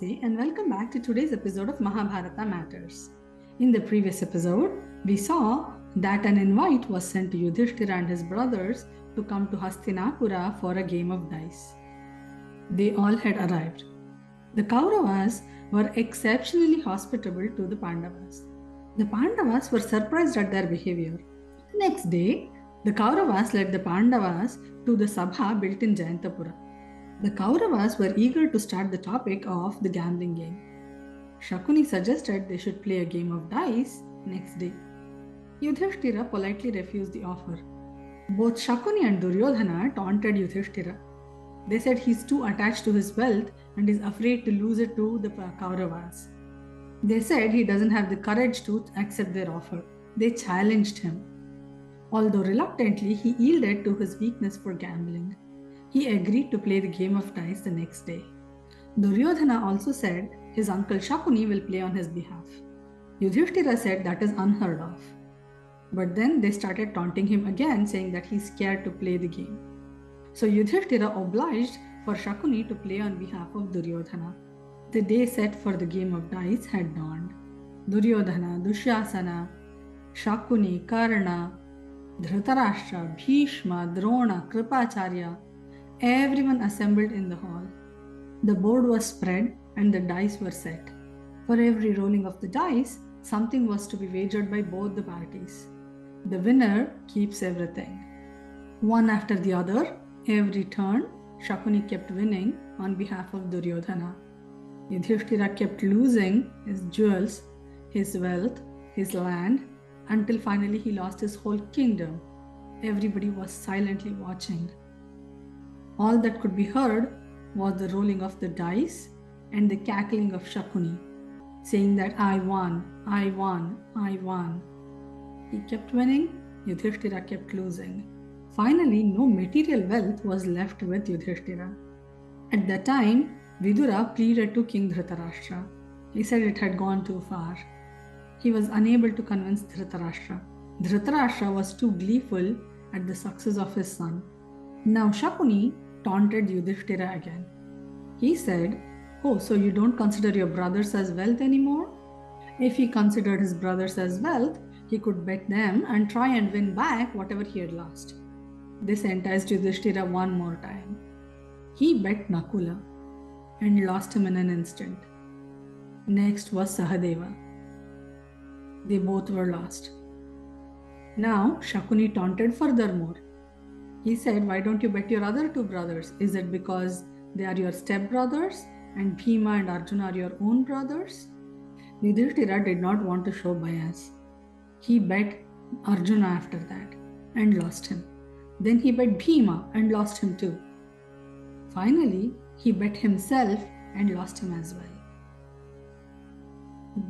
Namaste and welcome back to today's episode of Mahabharata Matters. In the previous episode, we saw that an invite was sent to Yudhishthira and his brothers to come to Hastinapura for a game of dice. They all had arrived. The Kauravas were exceptionally hospitable to the Pandavas. The Pandavas were surprised at their behavior. The next day, the Kauravas led the Pandavas to the Sabhā built in Jayantapura. The Kauravas were eager to start the topic of the gambling game. Shakuni suggested they should play a game of dice next day. Yudhishthira politely refused the offer. Both Shakuni and Duryodhana taunted Yudhishthira. They said he's too attached to his wealth and is afraid to lose it to the Kauravas. They said he doesn't have the courage to accept their offer. They challenged him. Although reluctantly, he yielded to his weakness for gambling. He agreed to play the game of dice the next day. Duryodhana also said his uncle Shakuni will play on his behalf. Yudhishthira said that is unheard of. But then they started taunting him again, saying that he's scared to play the game. So Yudhishthira obliged for Shakuni to play on behalf of Duryodhana. The day set for the game of dice had dawned. Duryodhana, Dushyasana, Shakuni, Karna, Dhritarashtra, Bhishma, Drona, Kripacharya, everyone assembled in the hall. The board was spread and the dice were set. For every rolling of the dice, something was to be wagered by both the parties. The winner keeps everything. One after the other, every turn, Shakuni kept winning on behalf of Duryodhana. Yudhishthira kept losing his jewels, his wealth, his land, until finally he lost his whole kingdom. Everybody was silently watching. All that could be heard was the rolling of the dice and the cackling of Shakuni, saying that I won, I won, I won. He kept winning, Yudhishthira kept losing. Finally, no material wealth was left with Yudhishthira. At that time, Vidura pleaded to King Dhritarashtra. He said it had gone too far. He was unable to convince Dhritarashtra. Dhritarashtra was too gleeful at the success of his son. Now Shakuni taunted Yudhishthira again. He said, "Oh, so you don't consider your brothers as wealth anymore?" If he considered his brothers as wealth, he could bet them and try and win back whatever he had lost. This enticed Yudhishthira one more time. He bet Nakula and lost him in an instant. Next was Sahadeva. They both were lost. Now Shakuni taunted furthermore. He said, "Why don't you bet your other two brothers? Is it because they are your stepbrothers and Bhima and Arjuna are your own brothers?" Yudhishthira did not want to show bias. He bet Arjuna after that and lost him. Then he bet Bhima and lost him too. Finally, he bet himself and lost him as well.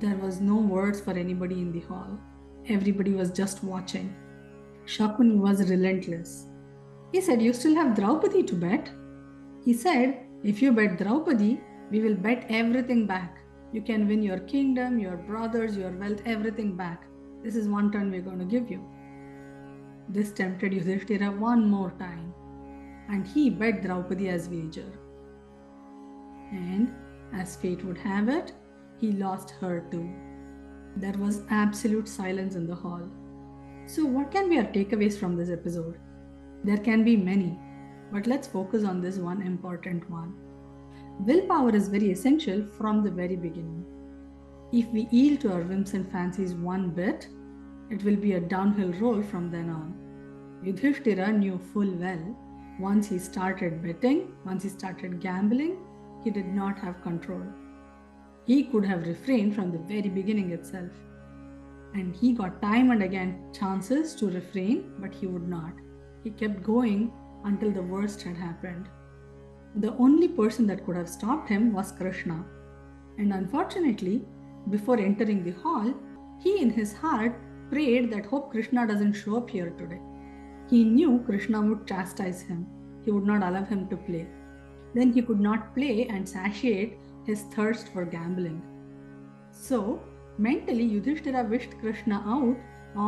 There was no words for anybody in the hall. Everybody was just watching. Shakuni was relentless. He said, "You still have Draupadi to bet." He said, "If you bet Draupadi, we will bet everything back. You can win your kingdom, your brothers, your wealth, everything back. This is one turn we're going to give you." This tempted Yudhishthira one more time, and he bet Draupadi as wager. And as fate would have it, he lost her too. There was absolute silence in the hall. So what can be our takeaways from this episode? There can be many, but let's focus on this one important one. Willpower is very essential from the very beginning. If we yield to our whims and fancies one bit, it will be a downhill roll from then on. Yudhishthira knew full well, once he started betting, once he started gambling, he did not have control. He could have refrained from the very beginning itself. And he got time and again chances to refrain, but he would not. He kept going until the worst had happened. The only person that could have stopped him was Krishna. And unfortunately, before entering the hall, he in his heart prayed that hope Krishna doesn't show up here today. He knew Krishna would chastise him. He would not allow him to play. Then he could not play and satiate his thirst for gambling. So, mentally, Yudhishthira wished Krishna out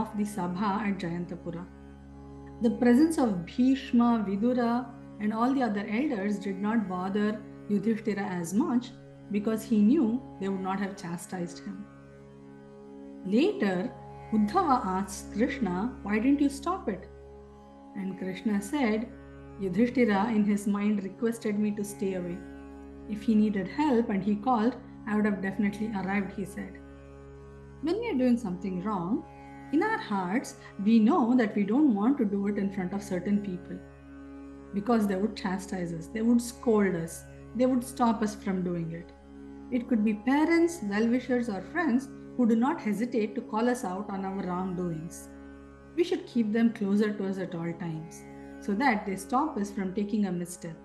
of the Sabhā at Jayantapura. The presence of Bhishma, Vidura, and all the other elders did not bother Yudhishthira as much because he knew they would not have chastised him. Later, Uddhava asks Krishna, "Why didn't you stop it?" And Krishna said, "Yudhishthira in his mind requested me to stay away. If he needed help and he called, I would have definitely arrived," he said. When we are doing something wrong, in our hearts, we know that we don't want to do it in front of certain people because they would chastise us, they would scold us, they would stop us from doing it. It could be parents, well-wishers, or friends who do not hesitate to call us out on our wrongdoings. We should keep them closer to us at all times so that they stop us from taking a misstep.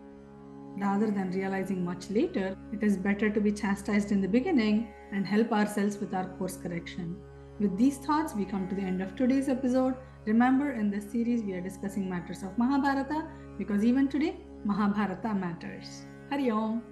Rather than realizing much later, it is better to be chastised in the beginning and help ourselves with our course correction. With these thoughts, we come to the end of today's episode. Remember, in this series, we are discussing matters of Mahabharata because even today, Mahabharata matters. Hari Om.